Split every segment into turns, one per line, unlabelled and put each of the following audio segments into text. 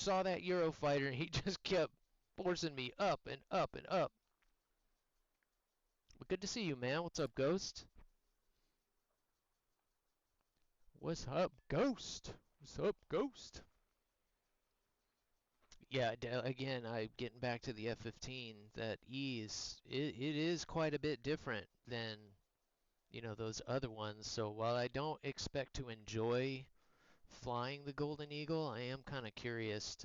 saw that Eurofighter and he just kept forcing me up and up and up. But good to see you, man. What's up, Ghost? What's up, Ghost? What's up, Ghost? Yeah, again, I getting back to the F-15. That E is it is quite a bit different than those other ones. So while I don't expect to enjoy flying the Golden Eagle, I am kind of curious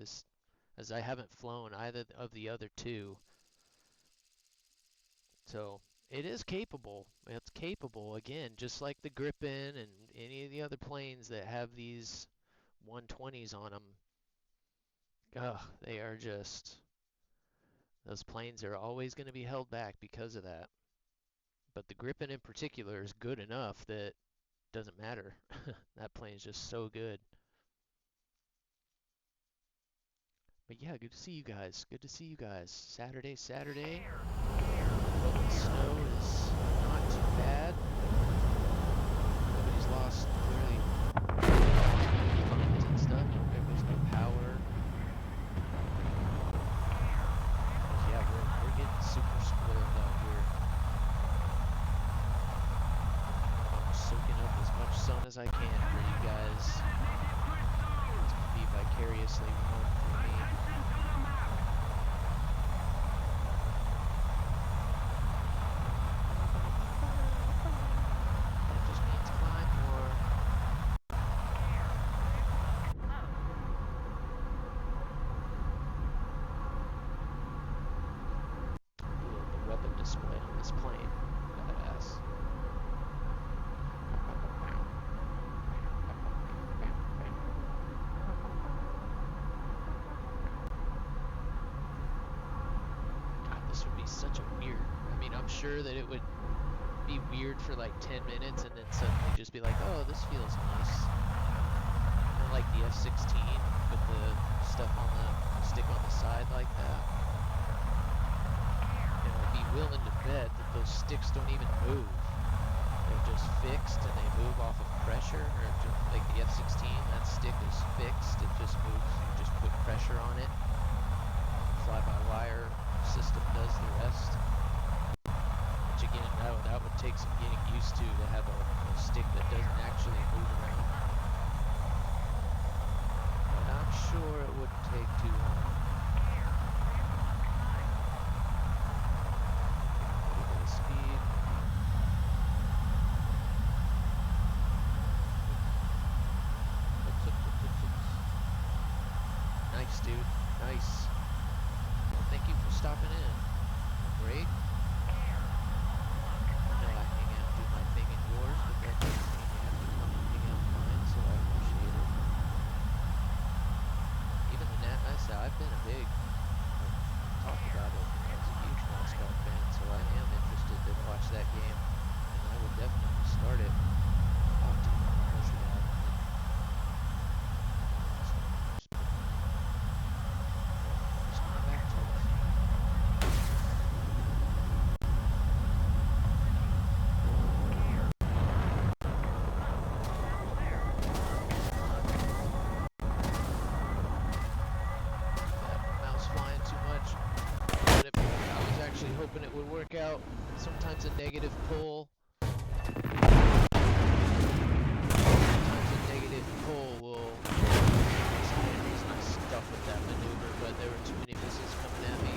as I haven't flown either of the other two. So it is capable. It's capable again, just like the Gripen and any of the other planes that have these 120s on them. Ugh, they are just those planes are always going to be held back because of that. But the Gripen in particular is good enough that it doesn't matter. That plane is just so good. But yeah, good to see you guys. Good to see you guys. Saturday, Saturday. But the snow is not too bad. Nobody's lost clearly phones and stuff. There's no power. But yeah, we're getting super spoiled out here. I'm soaking up as much sun as I can for you guys. It's gonna be vicariously warm for me. Display on this plane. Badass. God, this would be such a weird. I mean, I'm sure that it would be weird for like 10 minutes and then suddenly just be like, oh, this feels nice. Kind of like the F-16 with the stuff on the stick on the side like that. Be willing to bet that those sticks don't even move. They're just fixed and they move off of pressure. Or just like the F-16, that stick is fixed. It just moves. You just put pressure on it. Fly-by-wire system does the rest. Which again, that would take some getting used to have a stick that doesn't actually move around. But I'm sure it wouldn't take too long. Nice, dude. Nice. Well, thank you for stopping in. Great. I know I hang out and do my thing in yours, but that doesn't mean you have to come and hang out in mine, so I appreciate it. Even the I've been a big, talk about it, I was a huge NASCAR fan, so I am interested to watch that game, and I would definitely start it. Oh, dude, I should have. Hoping it would work out. Sometimes a negative pull. Sometimes a negative pull will I stuck with that maneuver, but there were too many missiles coming at me.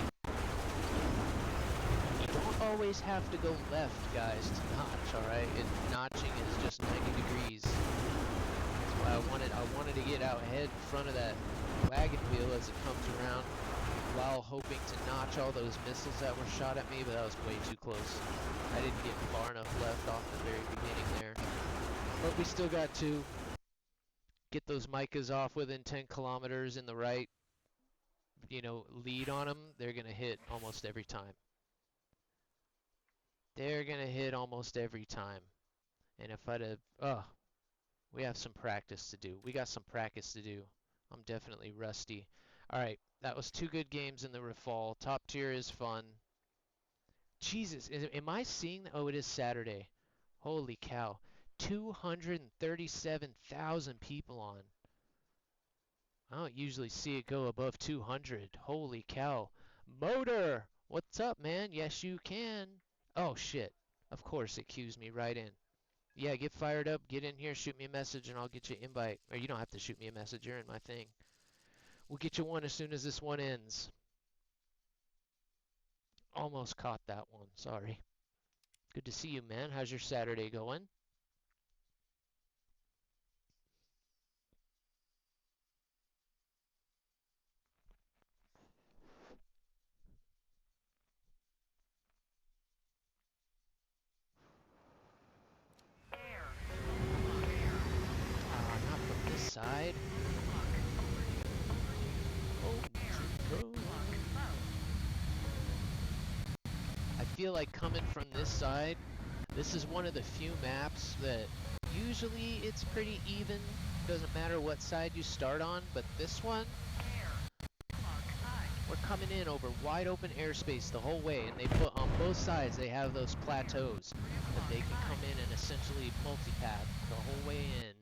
You don't always have to go left, guys, to notch, alright? Notching is just 90 degrees. That's why I wanted to get out ahead in front of that wagon wheel as it comes around, while hoping to notch all those missiles that were shot at me, but that was way too close. I didn't get far enough left off the very beginning there. But we still got to get those Micas off within 10 kilometers in the right, lead on them. They're going to hit almost every time. They're going to hit almost every time. And if I'd have, we have some practice to do. We got some practice to do. I'm definitely rusty. All right. That was 2 good games in the Rafale. Top tier is fun. Jesus, am I seeing? Oh, it is Saturday. Holy cow. 237,000 people on. I don't usually see it go above 200. Holy cow. Motor! What's up, man? Yes, you can. Oh, shit. Of course, it cues me right in. Yeah, get fired up. Get in here. Shoot me a message, and I'll get you an invite. Or you don't have to shoot me a message. You're in my thing. We'll get you one as soon as this one ends. Almost caught that one. Sorry. Good to see you, man. How's your Saturday going? Not from this side. I feel like coming from this side, this is one of the few maps that usually it's pretty even. Doesn't matter what side you start on, but this one, we're coming in over wide open airspace the whole way, and they put on both sides, they have those plateaus that they can come in and essentially multipath the whole way in.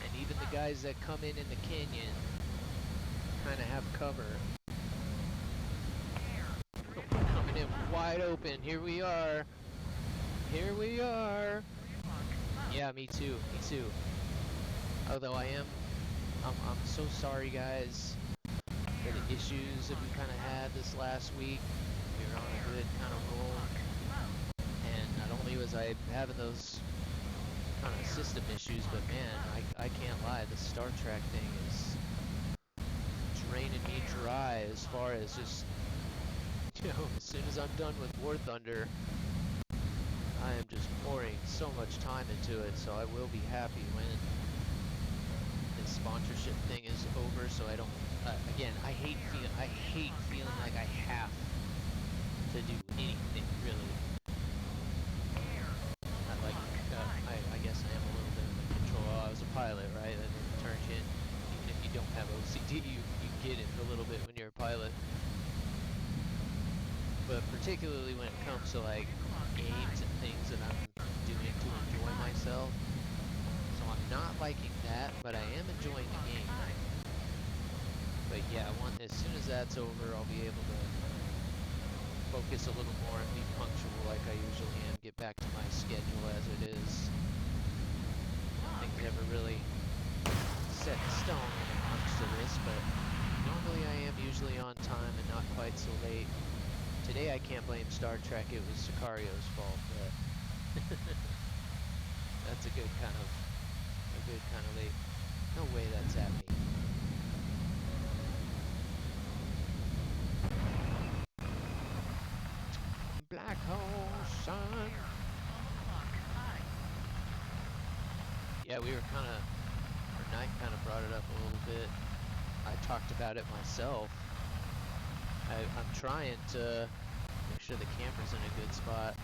And even the guys that come in the canyon kind of have cover. Coming in wide open. Here we are. Here we are. Yeah, me too. Me too. Although I'm so sorry, guys, for the issues that we kind of had this last week. We were on a good kind of roll, and not only was I having those kind of system issues, but man, I can't lie. The Star Trek thing is draining me dry as far as just, you know, as soon as I'm done with War Thunder, I am just pouring so much time into it, so I will be happy when this sponsorship thing is over, so I don't, again, I hate feeling like I have to do anything, really. I guess I am a little bit of a control. I was a pilot, right? That turns you in. Even if you don't have OCD, you get it a little bit when you're a pilot. But particularly when it comes to like games and things that I'm doing to enjoy myself. So I'm not liking that, but I am enjoying the game. But yeah, as soon as that's over, I'll be able to focus a little more and be punctual like I usually am, get back to my schedule as it is. Nothing's ever really set in stone when it comes to this, but normally I am usually on time and not quite so late. Today I can't blame Star Trek, it was Sicario's fault, but that's a good kind of late. No way that's at me. Black hole sun. Yeah, we were Knight kind of brought it up a little bit. I talked about it myself. I'm trying to make sure the camera's in a good spot.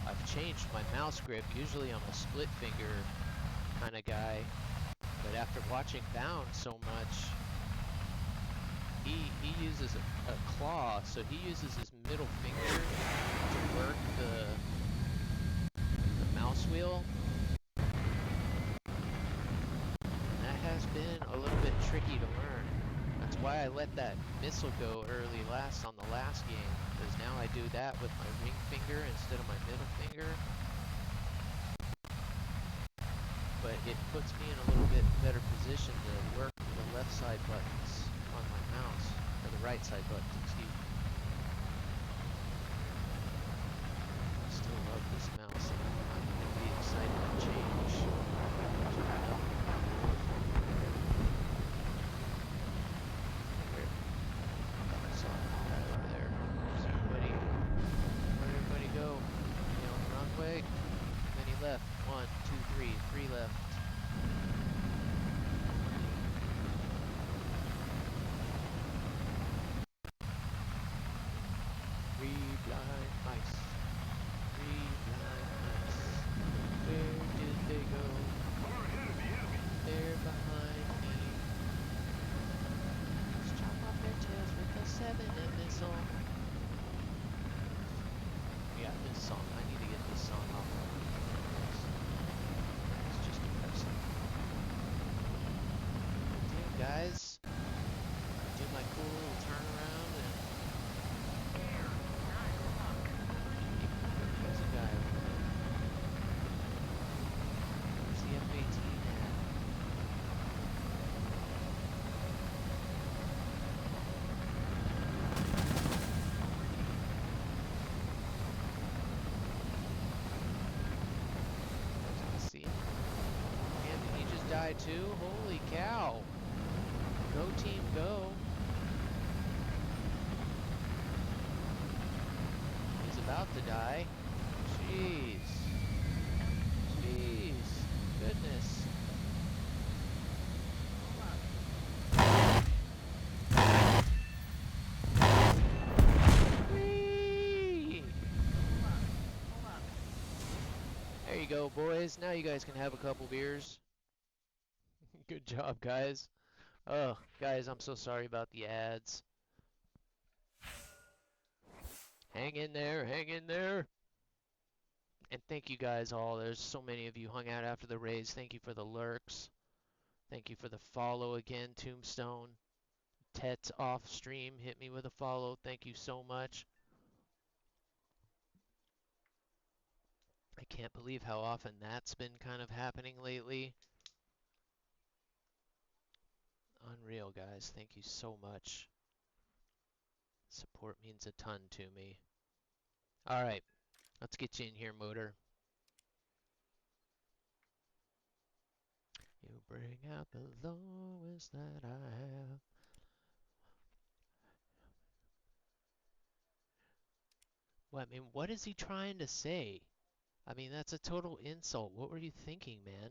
I've changed my mouse grip. Usually I'm a split finger kind of guy, but after watching Bound so much, he uses a claw, so he uses his middle finger to work the mouse wheel. And that has been a little bit tricky to learn. That's why I let that missile go early on the last game, because now I do that with my ring finger instead of my middle finger. But it puts me in a little bit better position to work the left side buttons on my mouse, or the right side buttons, excuse me. I still love this mouse, and I'm going to be excited to change. Over there. Where's everybody? Where'd everybody go? You on the wrong way? How many left? 1, 2, 3. 3 left. Blind mice. 3 blind mice. Where did they go? They're behind me. Let's chop off their tails with the 7 missile. Yeah, this song. I need to get this song off. It's just depressing. Damn, guys. die too? Holy cow. Go team, go. He's about to die. Jeez. Jeez. Goodness. Whee! There you go, boys. Now you guys can have a couple beers. Good job, guys. Oh, guys, I'm so sorry about the ads. Hang in there, hang in there. And thank you guys all. There's so many of you hung out after the raids. Thank you for the lurks. Thank you for the follow again, Tombstone. Tet off stream hit me with a follow. Thank you so much. I can't believe how often that's been kind of happening lately. Unreal, guys. Thank you so much. Support means a ton to me. All right, let's get you in here, Motor. You bring out the lowest that I have. Well, I mean, what is he trying to say? I mean, that's a total insult. What were you thinking, man?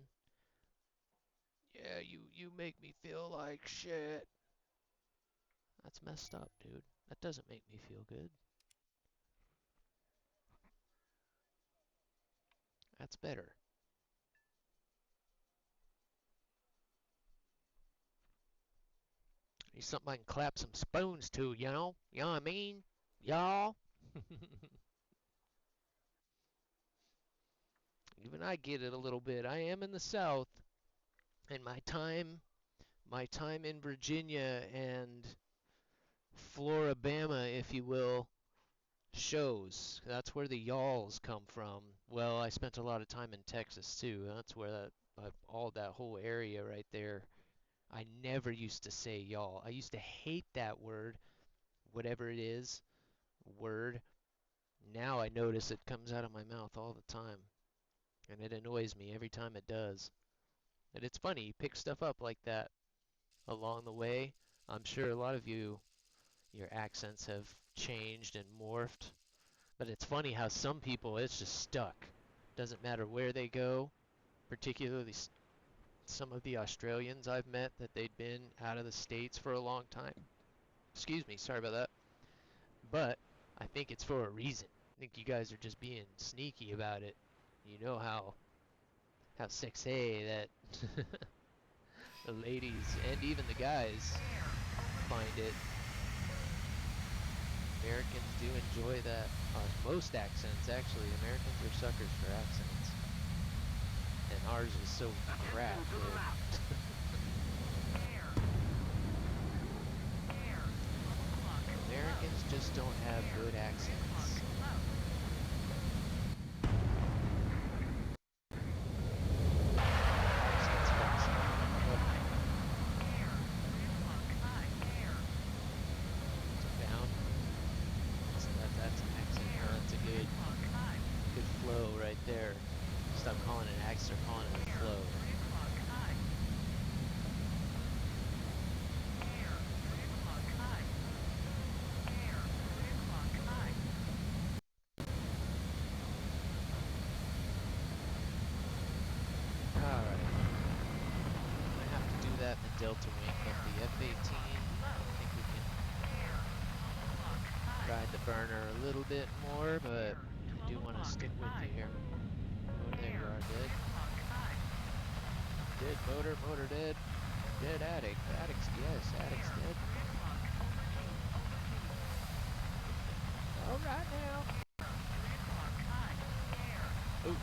Yeah, you make me feel like shit. That's messed up, dude. That doesn't make me feel good. That's better. He's something I can clap some spoons to, you know? You know what I mean? Y'all? Even I get it a little bit. I am in the South, and my time in Virginia and Floribama, if you will, shows. That's where the y'alls come from. Well, I spent a lot of time in Texas too. That's where all that whole area right there. I never used to say y'all. I used to hate that word, whatever it is, word. Now I notice it comes out of my mouth all the time, and it annoys me every time it does. And it's funny, you pick stuff up like that along the way. I'm sure a lot of you, your accents have changed and morphed. But it's funny how some people, it's just stuck. Doesn't matter where they go, particularly some of the Australians I've met that they'd been out of the States for a long time. Excuse me, sorry about that. But I think it's for a reason. I think you guys are just being sneaky about it. You know how sexy that the ladies and even the guys find it. Americans do enjoy that. Most accents, actually. Americans are suckers for accents. And ours is so crap that Americans just don't have good accents. That's an accent. That's a good flow right there. Stop calling it an accent, start calling it a flow. Alright. I have to do that in the Delta Wing, but the F-18, I think we can ride the burner a little bit more, but I do want to stick with you here. Oh, there you are, dead. Dead motor dead. Dead addict. Addict's, yes, addict's dead. All right now. Oh,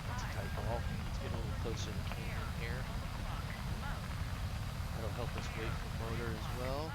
that's a tight ball. Let's get a little closer to the canyon here. That'll help us wait for motor as well.